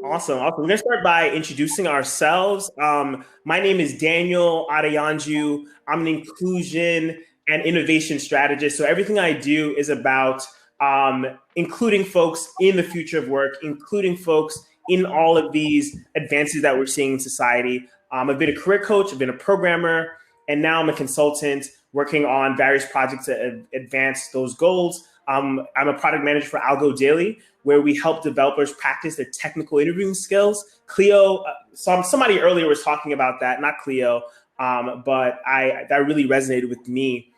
Awesome. Awesome. We're going to start by introducing ourselves. My name is Daniel Adeyanju. I'm an inclusion and innovation strategist. So everything I do is about including folks in the future of work, including folks in all of these advances that we're seeing in society. I've been a career coach, I've been a programmer, and now I'm a consultant working on various projects to advance those goals. I'm a product manager for Algo Daily, where we help developers practice their technical interviewing skills. Cleo, somebody earlier was talking about that, not Cleo, but that really resonated with me.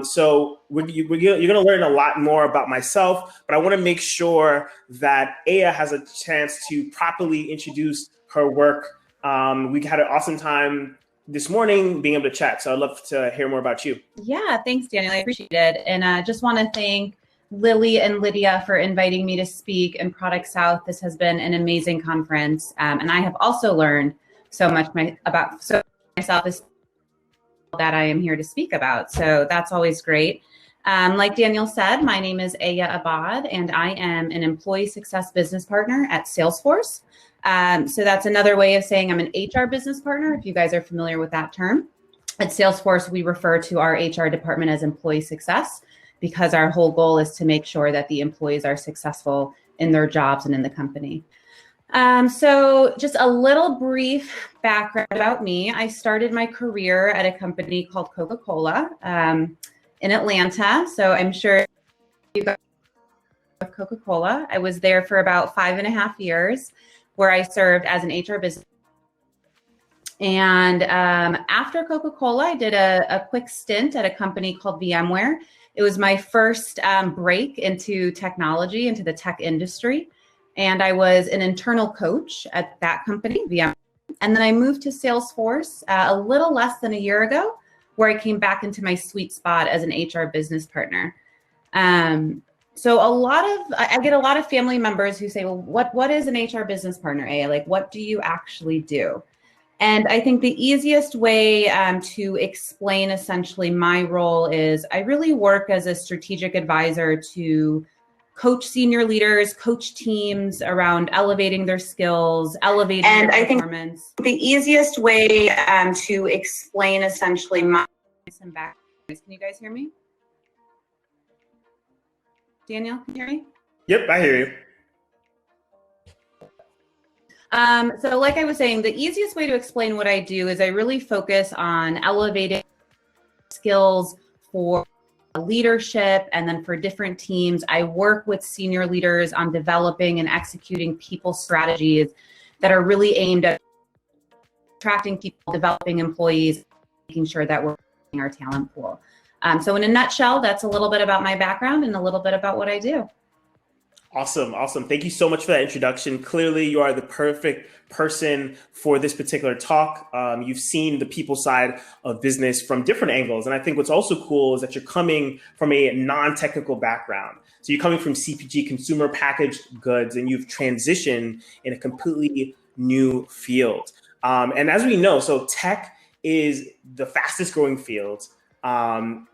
So you're going to learn a lot more about myself, but I want to make sure that Aiya has a chance to properly introduce her work. We had an awesome time this morning being able to chat, so I'd love to hear more about you. Yeah, thanks, Daniel. I appreciate it. And I just want to thank Lily and Lydia for inviting me to speak in Product South. This has been an amazing conference. And I have also learned so much about myself that I am here to speak about. So that's always great. Like Daniel said, my name is Aiya Abad, and I am an employee success business partner at Salesforce. So that's another way of saying I'm an HR business partner, if you guys are familiar with that term. At Salesforce, we refer to our HR department as employee success, because our whole goal is to make sure that the employees are successful in their jobs and in the company. So just a little brief background about me. I started my career at a company called Coca-Cola in Atlanta. So I'm sure you guys know Coca-Cola. I was there for about 5.5 years, where I served as an HR business. And after Coca-Cola, I did a quick stint at a company called VMware. It was my first break into technology, into the tech industry. And I was an internal coach at that company, VMware. And then I moved to Salesforce a little less than a year ago, where I came back into my sweet spot as an HR business partner. So I get a lot of family members who say, well, what is an HR business partner, Aiya? Like, what do you actually do? And I think the easiest way to explain essentially my role is I really work as a strategic advisor to coach senior leaders, coach teams around elevating their skills, elevating their performance. I think the easiest way to explain essentially some background. Can you guys hear me? Daniel, can you hear me? Yep, I hear you. So like I was saying, the easiest way to explain what I do is I really focus on elevating skills for leadership, and then for different teams. I work with senior leaders on developing and executing people strategies that are really aimed at attracting people, developing employees, making sure that we're in our talent pool. So in a nutshell, that's a little bit about my background and a little bit about what I do. Awesome. Awesome. Thank you so much for that introduction. Clearly, you are the perfect person for this particular talk. You've seen the people side of business from different angles. And I think what's also cool is that you're coming from a non-technical background. So you're coming from CPG, consumer packaged goods, and you've transitioned in a completely new field. And as we know, so tech is the fastest growing field.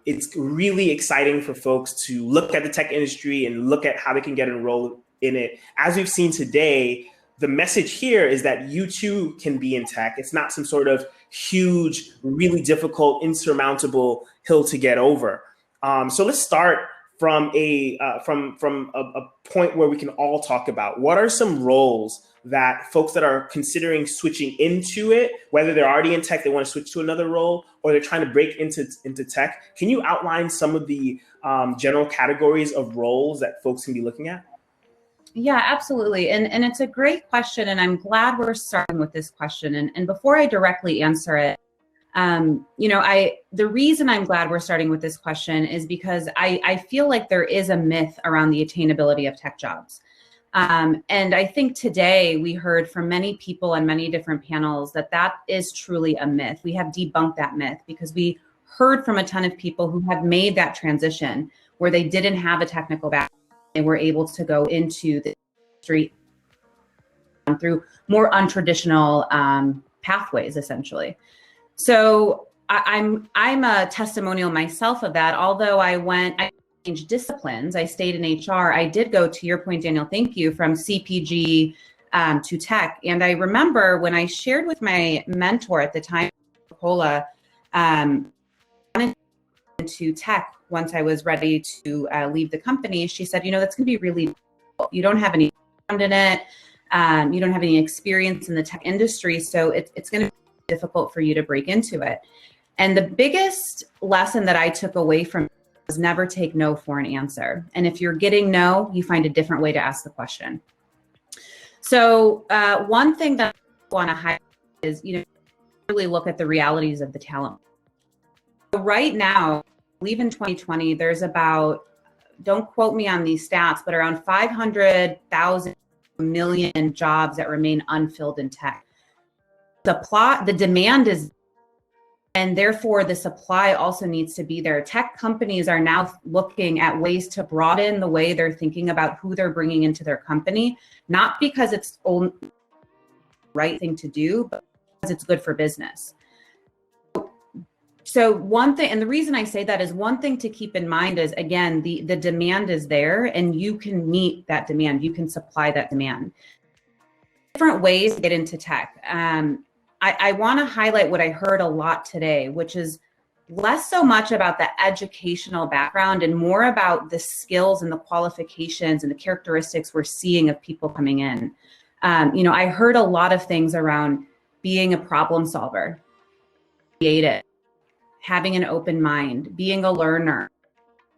It's really exciting for folks to look at the tech industry and look at how they can get enrolled in it. As we've seen today, the message here is that you too can be in tech. It's not some sort of huge, really difficult, insurmountable hill to get over. So let's start from a point where we can all talk about what are some roles that folks that are considering switching into it, whether they're already in tech, they want to switch to another role, or they're trying to break into tech. Can you outline some of the general categories of roles that folks can be looking at? Yeah, absolutely. And it's a great question. And I'm glad we're starting with this question. And before I directly answer it, the reason I'm glad we're starting with this question is because I feel like there is a myth around the attainability of tech jobs. And I think today we heard from many people on many different panels that is truly a myth. We have debunked that myth because we heard from a ton of people who have made that transition where they didn't have a technical background. They were able to go into the industry through more untraditional pathways, essentially. So I'm a testimonial myself of that. Although I changed disciplines, I stayed in HR. I did go, to your point, Daniel, thank you, from CPG to tech. And I remember when I shared with my mentor at the time, Coca-Cola, into tech once I was ready to leave the company, she said, that's going to be really difficult. You don't have any background in it. You don't have any experience in the tech industry. So it's going to be difficult for you to break into it. And the biggest lesson that I took away from it was never take no for an answer. And if you're getting no, you find a different way to ask the question. So one thing that I want to highlight is, really look at the realities of the talent. So right now, I believe in 2020, there's about, don't quote me on these stats, but around 500,000 million jobs that remain unfilled in tech. The demand is, and therefore the supply also needs to be there. Tech companies are now looking at ways to broaden the way they're thinking about who they're bringing into their company, not because it's the right thing to do, but because it's good for business. So one thing, and the reason I say that is one thing to keep in mind is, again, the demand is there and you can meet that demand. You can supply that demand. Different ways to get into tech. I want to highlight what I heard a lot today, which is less so much about the educational background and more about the skills and the qualifications and the characteristics we're seeing of people coming in. I heard a lot of things around being a problem solver, creative, having an open mind, being a learner.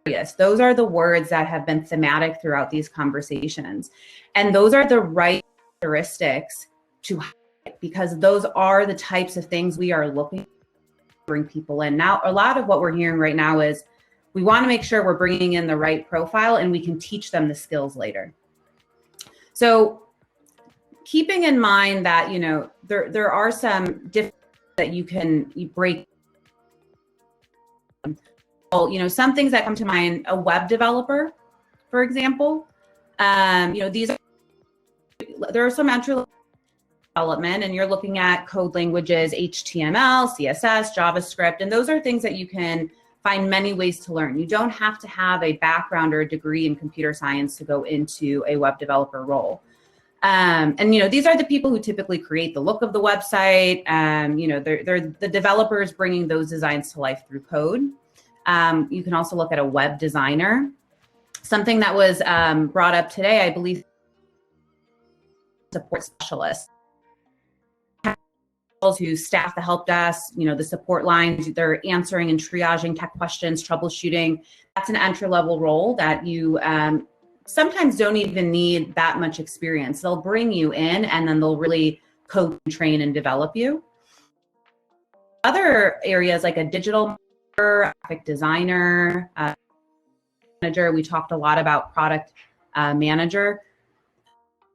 Yes, those are the words that have been thematic throughout these conversations. And those are the right characteristics to highlight, because those are the types of things we are looking to bring people in. Now, a lot of what we're hearing right now is we want to make sure we're bringing in the right profile and we can teach them the skills later. So keeping in mind that, there are some differences that you break. Some things that come to mind, a web developer, for example, there are some entry development and you're looking at code languages, HTML, CSS, JavaScript, and those are things that you can find many ways to learn. You don't have to have a background or a degree in computer science to go into a web developer role. These are the people who typically create the look of the website. They're the developers bringing those designs to life through code. You can also look at a web designer. Something that was brought up today, I believe, support specialists who staff the help desk, the support lines, they're answering and triaging tech questions, troubleshooting. That's an entry-level role that you sometimes don't even need that much experience. They'll bring you in and then they'll really coach, train, and develop you. Other areas like a digital graphic designer, manager, we talked a lot about product manager.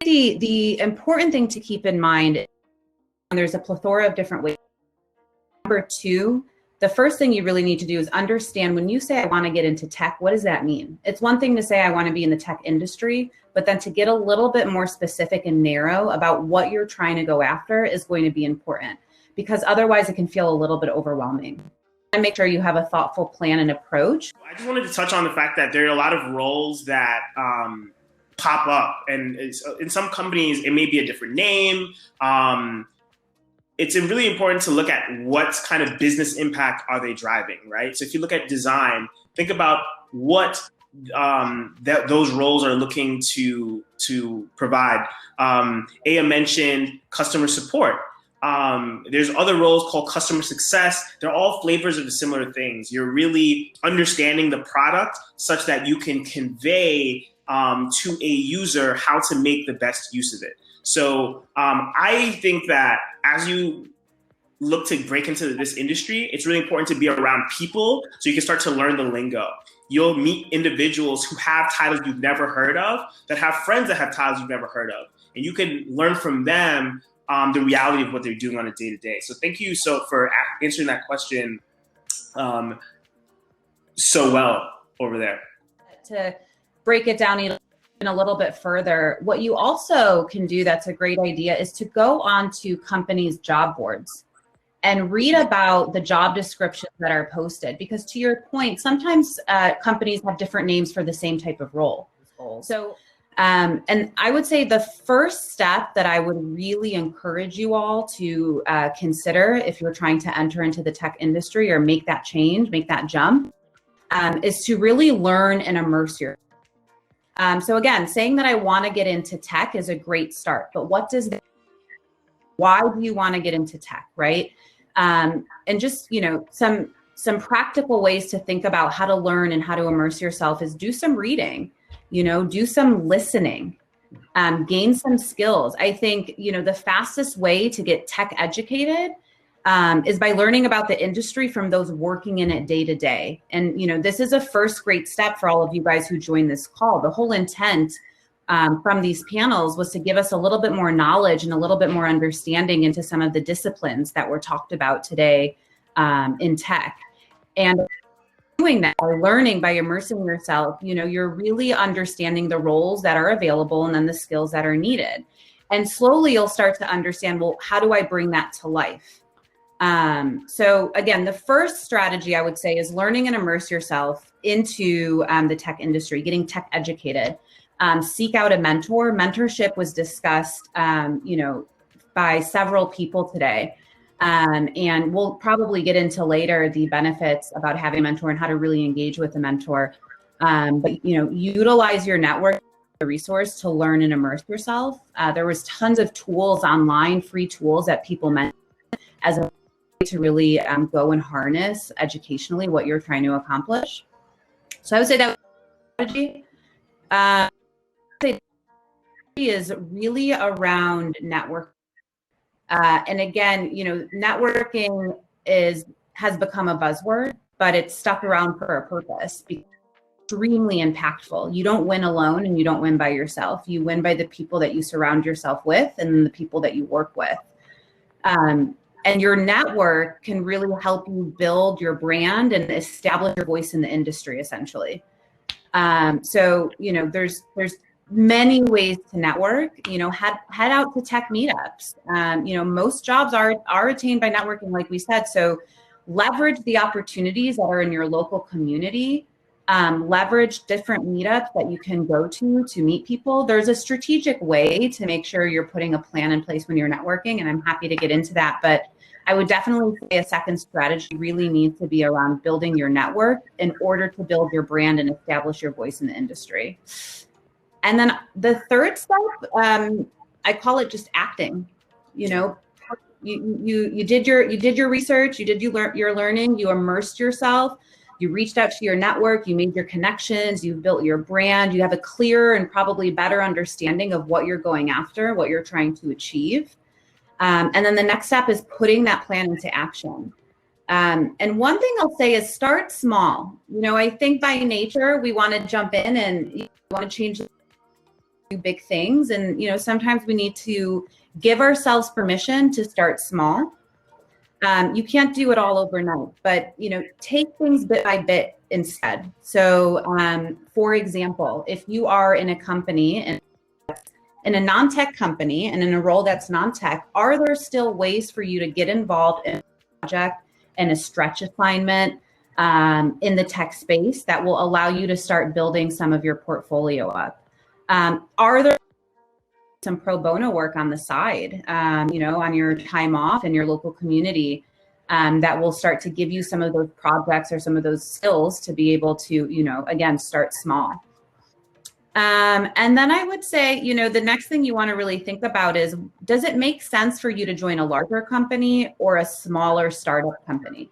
The important thing to keep in mind, there's a plethora of different ways. Number two, the first thing you really need to do is understand when you say I want to get into tech, what does that mean? It's one thing to say I want to be in the tech industry, but then to get a little bit more specific and narrow about what you're trying to go after is going to be important, because otherwise it can feel a little bit overwhelming. And make sure you have a thoughtful plan and approach. I just wanted to touch on the fact that there are a lot of roles that pop up, and in some companies it may be a different name. It's really important to look at what kind of business impact are they driving, right? So if you look at design, think about what those roles are looking to provide. Aiya mentioned customer support. There's other roles called customer success. They're all flavors of the similar things. You're really understanding the product such that you can convey to a user how to make the best use of it. So I think that as you look to break into this industry, it's really important to be around people so you can start to learn the lingo. You'll meet individuals who have titles you've never heard of, that have friends that have titles you've never heard of, and you can learn from them the reality of what they're doing on a day-to-day. So thank you for answering that question so well over there. To break it down even a little bit further, what you also can do that's a great idea is to go onto companies' job boards and read about the job descriptions that are posted. Because to your point, sometimes companies have different names for the same type of role. So And I would say the first step that I would really encourage you all to consider if you're trying to enter into the tech industry or make that change, make that jump, is to really learn and immerse yourself. So again, saying that I want to get into tech is a great start, but what does that, why do you want to get into tech, right? And just, some practical ways to think about how to learn and how to immerse yourself is do some reading, do some listening, gain some skills. I think, the fastest way to get tech educated is by learning about the industry from those working in it day to day. And, this is a first great step for all of you guys who joined this call. The whole intent from these panels was to give us a little bit more knowledge and a little bit more understanding into some of the disciplines that were talked about today in tech. And doing that, by learning, by immersing yourself, you're really understanding the roles that are available and then the skills that are needed. And slowly you'll start to understand, well, how do I bring that to life? So again, the first strategy I would say is learning and immerse yourself into the tech industry, getting tech educated. Seek out a mentor. Mentorship was discussed, by several people today. And we'll probably get into later the benefits about having a mentor and how to really engage with a mentor. But utilize your network, the resource to learn and immerse yourself. There was tons of tools online, free tools that people meant as a way to really go and harness educationally what you're trying to accomplish. So I would say that strategy is really around network. And again, networking has become a buzzword, but it's stuck around for a purpose. It's extremely impactful. You don't win alone and you don't win by yourself. You win by the people that you surround yourself with and the people that you work with. And your network can really help you build your brand and establish your voice in the industry, essentially. So, there's many ways to network. Head out to tech meetups. Most jobs are attained by networking, like we said. So leverage the opportunities that are in your local community. Leverage different meetups that you can go to meet people. There's a strategic way to make sure you're putting a plan in place when you're networking, and I'm happy to get into that. But I would definitely say a second strategy really needs to be around building your network in order to build your brand and establish your voice in the industry. And then the third step, I call it just acting. You did your research, you did your learning, you immersed yourself, you reached out to your network, you made your connections, you built your brand, you have a clearer and probably better understanding of what you're going after, what you're trying to achieve. And then the next step is putting that plan into action. And one thing I'll say is start small. I think by nature, we want to jump in and want to change big things. And, sometimes we need to give ourselves permission to start small. You can't do it all overnight, but, take things bit by bit instead. So, for example, if you are in a company and in a non-tech company and in a role that's non-tech, are there still ways for you to get involved in a project and a stretch assignment in the tech space that will allow you to start building some of your portfolio up? Are there some pro bono work on the side, on your time off in your local community that will start to give you some of those projects or some of those skills to be able to, again, start small. And then I would say, the next thing you want to really think about is, does it make sense for you to join a larger company or a smaller startup company?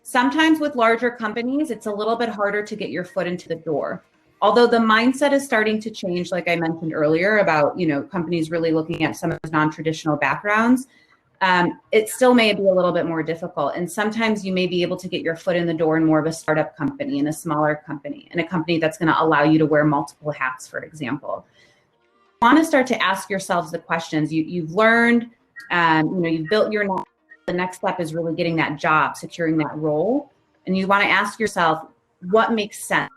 Sometimes with larger companies, it's a little bit harder to get your foot into the door. Although the mindset is starting to change, like I mentioned earlier, about, companies really looking at some of those non-traditional backgrounds, it still may be a little bit more difficult. And sometimes you may be able to get your foot in the door in more of a startup company, in a smaller company, in a company that's going to allow you to wear multiple hats, for example. You want to start to ask yourselves the questions. You've learned, you've built your network. The next step is really getting that job, securing that role. And you want to ask yourself, what makes sense?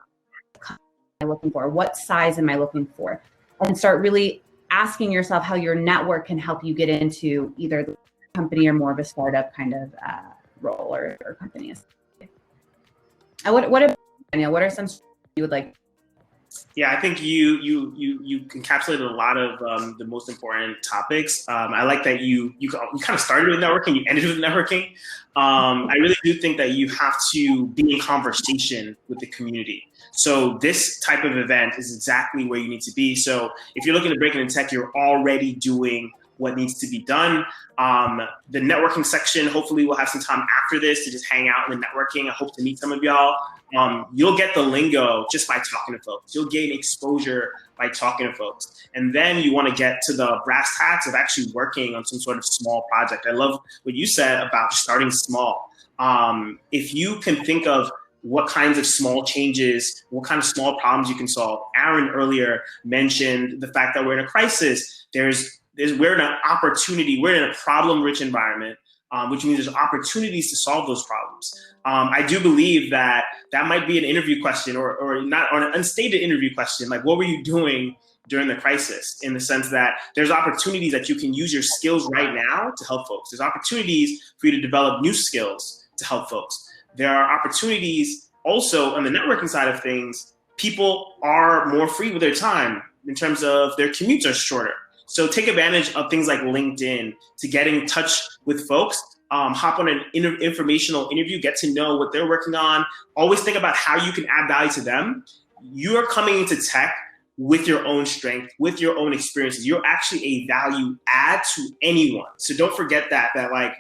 What am I looking for? What size am I looking for? And start really asking yourself how your network can help you get into either the company or more of a startup kind of role or company. What are some you would like? Yeah, I think you encapsulated a lot of the most important topics. I like that you kind of started with networking, you ended with networking. I really do think that you have to be in conversation with the community. So this type of event is exactly where you need to be. So if you're looking to break into tech, you're already doing what needs to be done. The networking section, hopefully we'll have some time after this to just hang out in the networking. I hope to meet some of y'all. You'll get the lingo just by talking to folks. You'll gain exposure by talking to folks. And then you want to get to the brass tacks of actually working on some sort of small project. I love what you said about starting small. If you can think of what kinds of small changes, what kind of small problems you can solve. Aaron earlier mentioned the fact that we're in a crisis. We're in an opportunity, we're in a problem-rich environment, which means there's opportunities to solve those problems. I do believe that might be an interview question or an unstated interview question. Like, what were you doing during the crisis? In the sense that there's opportunities that you can use your skills right now to help folks. There's opportunities for you to develop new skills to help folks. There are opportunities also on the networking side of things. People are more free with their time in terms of their commutes are shorter. So take advantage of things like LinkedIn to get in touch with folks, hop on an informational interview, get to know what they're working on. Always think about how you can add value to them. You are coming into tech with your own strength, with your own experiences. You're actually a value add to anyone. So don't forget that like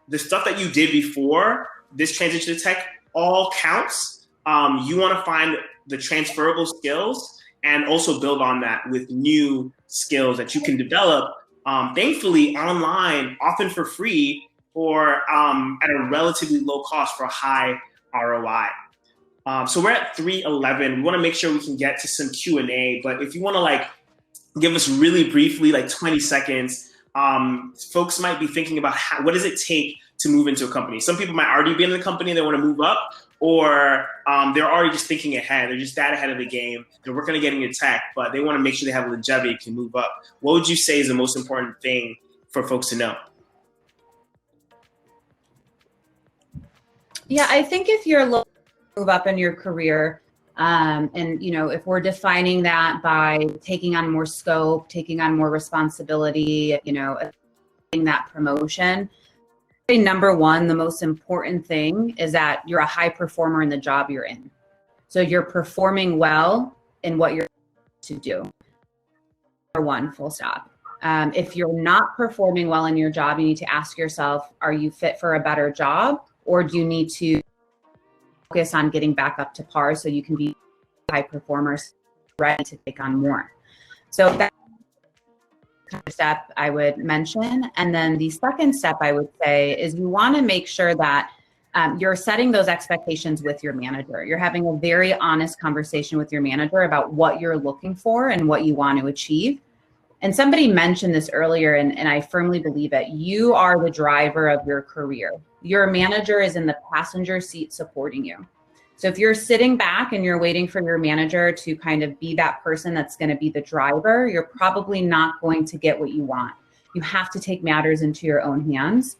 the stuff that you did before this transition to tech all counts. You want to find the transferable skills and also build on that with new skills that you can develop, thankfully online, often for free or at a relatively low cost for a high ROI. So we're at 3:11. We want to make sure we can get to some Q&A, but if you want to like give us really briefly, like 20 seconds, folks might be thinking about what does it take to move into a company. Some people might already be in the company and they want to move up, or they're already just thinking ahead. They're just that ahead of the game. They're working on getting into tech, but they want to make sure they have longevity, can move up. What would you say is the most important thing for folks to know? Yeah, I think if you're looking to move up in your career, and if we're defining that by taking on more scope, taking on more responsibility, getting that promotion, number one, the most important thing is that you're a high performer in the job you're in. So you're performing well in what you're to do. Number one, full stop. If you're not performing well in your job, you need to ask yourself, are you fit for a better job? Or do you need to focus on getting back up to par so you can be high performers ready to take on more? So that's the step I would mention. And then the second step I would say is you want to make sure that you're setting those expectations with your manager. You're having a very honest conversation with your manager about what you're looking for and what you want to achieve. And somebody mentioned this earlier, and I firmly believe it. You are the driver of your career. Your manager is in the passenger seat supporting you. So if you're sitting back and you're waiting for your manager to kind of be that person that's going to be the driver, you're probably not going to get what you want. You have to take matters into your own hands.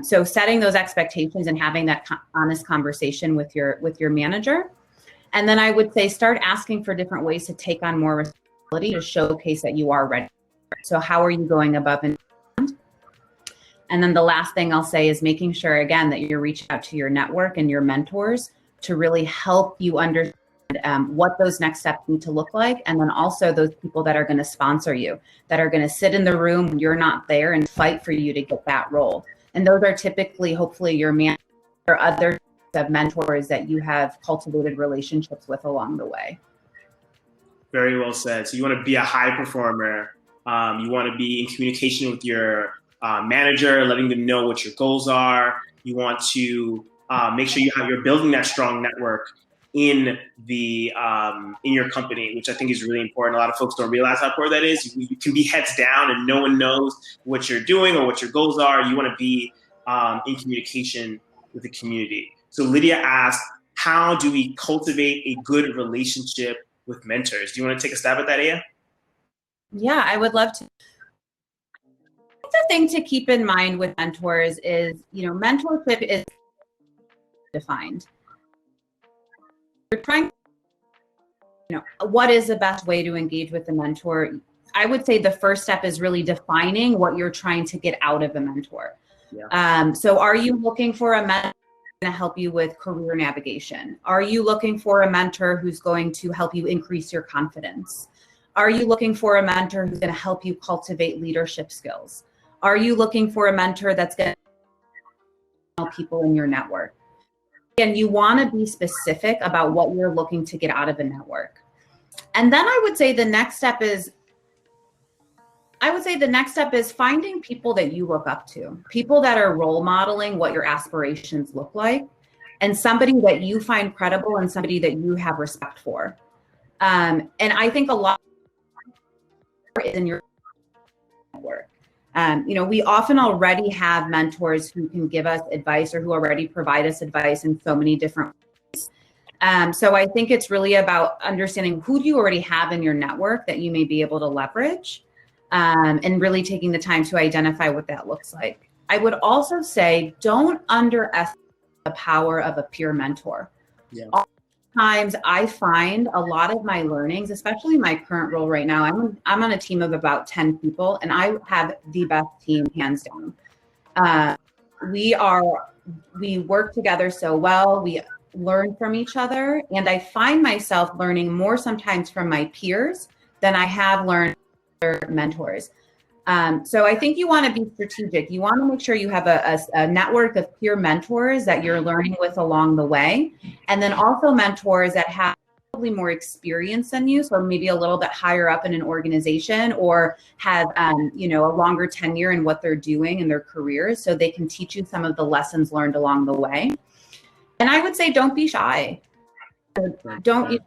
So setting those expectations and having that honest conversation with your manager. And then I would say start asking for different ways to take on more responsibility to showcase that you are ready. So how are you going above and beyond? And then the last thing I'll say is making sure, again, that you're reaching out to your network and your mentors to really help you understand what those next steps need to look like. And then also those people that are going to sponsor you, that are going to sit in the room when you're not there and fight for you to get that role. And those are typically, hopefully, your manager or other mentors that you have cultivated relationships with along the way. Very well said. So you want to be a high performer. You want to be in communication with your manager, letting them know what your goals are. You want to make sure you're building that strong network in your company, which I think is really important. A lot of folks don't realize how important that is. You can be heads down and no one knows what you're doing or what your goals are. You want to be in communication with the community. So Lydia asked, how do we cultivate a good relationship with mentors? Do you want to take a stab at that, Aiya? Yeah, I would love to. The thing to keep in mind with mentors is, mentorship is defined. You're trying what is the best way to engage with a mentor? I would say the first step is really defining what you're trying to get out of a mentor. Yeah. So are you looking for a mentor to help you with career navigation? Are you looking for a mentor who's going to help you increase your confidence? Are you looking for a mentor who's going to help you cultivate leadership skills? Are you looking for a mentor that's going to help people in your network? And you want to be specific about what you're looking to get out of a network. And then I would say the next step is finding people that you look up to, people that are role modeling what your aspirations look like, and somebody that you find credible and somebody that you have respect for. And I think a lot is in your network. We often already have mentors who can give us advice or who already provide us advice in so many different ways. So I think it's really about understanding who do you already have in your network that you may be able to leverage, and really taking the time to identify what that looks like. I would also say don't underestimate the power of a peer mentor. Yeah. Oftentimes I find a lot of my learnings, especially my current role right now, I'm on a team of about 10 people, and I have the best team hands down. We work together so well. We learn from each other, and I find myself learning more sometimes from my peers than I have learned from other mentors. So I think you want to be strategic. You want to make sure you have a network of peer mentors that you're learning with along the way. And then also mentors that have probably more experience than you. So maybe a little bit higher up in an organization, or have, a longer tenure in what they're doing in their careers, so they can teach you some of the lessons learned along the way. And I would say, don't be shy. Don't be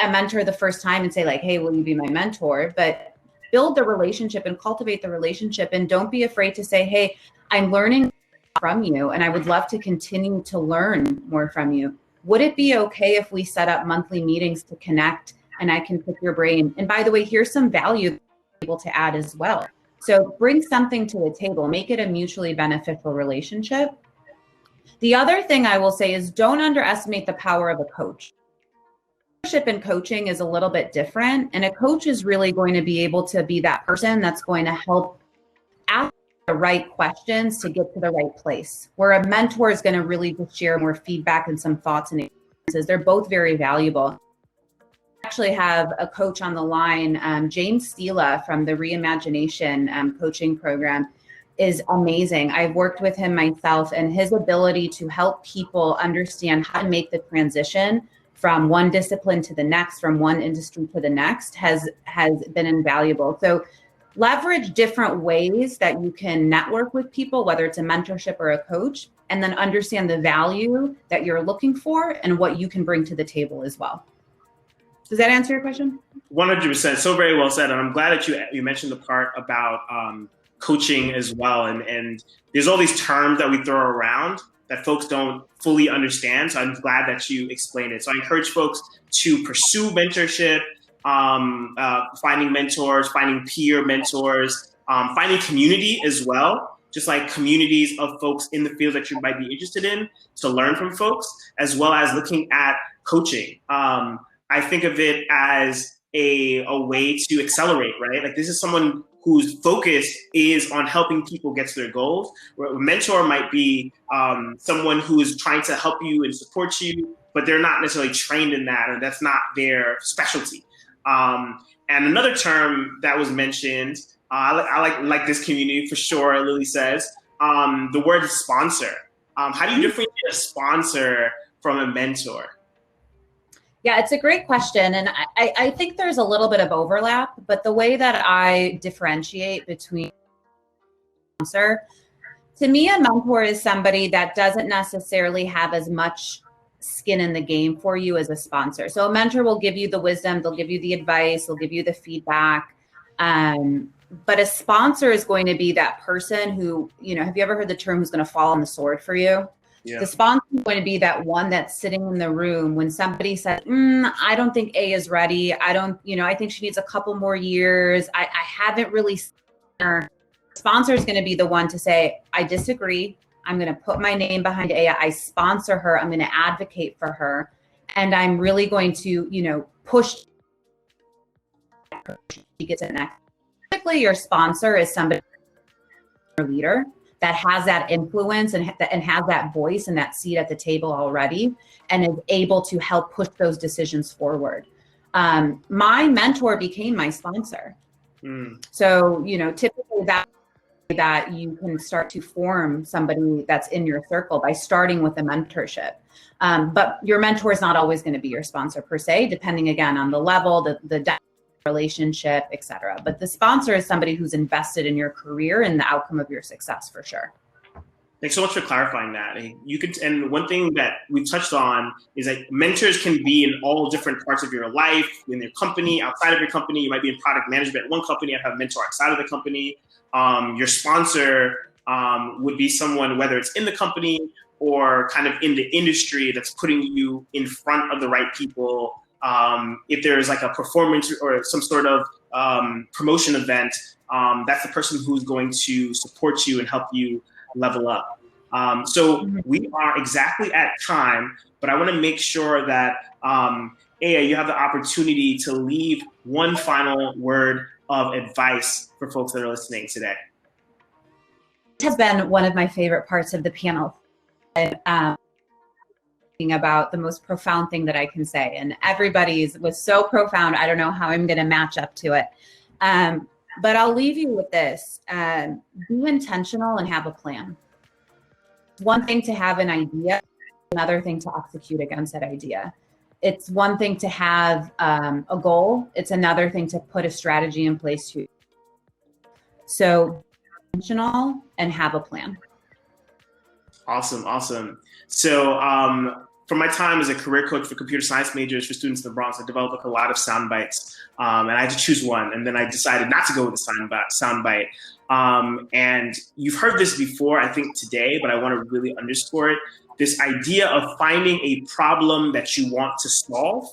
a mentor the first time and say like, hey, will you be my mentor? But build the relationship and cultivate the relationship. And don't be afraid to say, hey, I'm learning from you and I would love to continue to learn more from you. Would it be okay if we set up monthly meetings to connect and I can pick your brain? And by the way, here's some value that you're able to add as well. So bring something to the table, make it a mutually beneficial relationship. The other thing I will say is don't underestimate the power of a coach. Leadership and coaching is a little bit different, and a coach is really going to be able to be that person that's going to help ask the right questions to get to the right place, where a mentor is going to really just share more feedback and some thoughts and experiences. They're both very valuable. I actually have a coach on the line, James Stila from the Reimagination coaching program is amazing. I've worked with him myself, and his ability to help people understand how to make the transition from one discipline to the next, from one industry to the next has been invaluable. So leverage different ways that you can network with people, whether it's a mentorship or a coach, and then understand the value that you're looking for and what you can bring to the table as well. Does that answer your question? 100%. So very well said. And I'm glad that you mentioned the part about coaching as well. And there's all these terms that we throw around that folks don't fully understand. So I'm glad that you explained it. So I encourage folks to pursue mentorship, finding mentors, finding peer mentors, finding community as well, just like communities of folks in the field that you might be interested in to learn from folks, as well as looking at coaching. I think of it as a way to accelerate, right? Like this is someone whose focus is on helping people get to their goals. Where a mentor might be someone who is trying to help you and support you, but they're not necessarily trained in that, and that's not their specialty. And another term that was mentioned, I like this community for sure, Lily says, the word sponsor. How do you differentiate a sponsor from a mentor? Yeah, it's a great question. And I think there's a little bit of overlap, but the way that I differentiate between sponsor, to me, a mentor is somebody that doesn't necessarily have as much skin in the game for you as a sponsor. So a mentor will give you the wisdom, they'll give you the advice, they'll give you the feedback. But a sponsor is going to be that person who, have you ever heard the term who's going to fall on the sword for you? Yeah. The sponsor is going to be that one that's sitting in the room when somebody says, I don't think A is ready. I think she needs a couple more years. I haven't really seen her. The sponsor is going to be the one to say, I disagree. I'm going to put my name behind Aiya. I sponsor her. I'm going to advocate for her. And I'm really going to, push gets it next. Typically, your sponsor is somebody, your leader, that has that influence and has that voice and that seat at the table already, and is able to help push those decisions forward. My mentor became my sponsor. So, typically that you can start to form somebody that's in your circle by starting with a mentorship. But your mentor is not always going to be your sponsor per se, depending again on the level, the relationship, etc. But the sponsor is somebody who's invested in your career and the outcome of your success for sure. Thanks so much for clarifying that. And one thing that we've touched on is that mentors can be in all different parts of your life, in your company, outside of your company. You might be in product management at one company and have a mentor outside of the company. Your sponsor would be someone, whether it's in the company or kind of in the industry, that's putting you in front of the right people. If there's like a performance or some sort of promotion event, that's the person who's going to support you and help you level up. So we are exactly at time, but I want to make sure that, Aiya, you have the opportunity to leave one final word of advice for folks that are listening today. It has been one of my favorite parts of the panel. About the most profound thing that I can say, and everybody's was so profound. I don't know how I'm going to match up to it. But I'll leave you with this. Be intentional and have a plan. One thing to have an idea, another thing to execute against that idea. It's one thing to have a goal. It's another thing to put a strategy in place to. So be intentional and have a plan. Awesome. So from my time as a career coach for computer science majors for students in the Bronx, I developed a lot of sound bites, and I had to choose one. And then I decided not to go with the sound bite. And you've heard this before, I think today, but I want to really underscore it. This idea of finding a problem that you want to solve,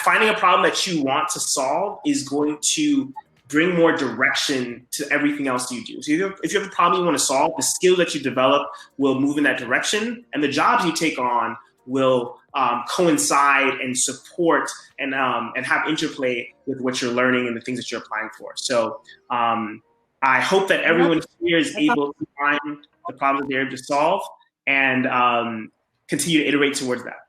finding a problem that you want to solve is going to bring more direction to everything else you do. So if you have a problem you want to solve, the skills that you develop will move in that direction, and the jobs you take on will coincide and support and have interplay with what you're learning and the things that you're applying for. So I hope that everyone here is able to find the problems that they're able to solve and continue to iterate towards that.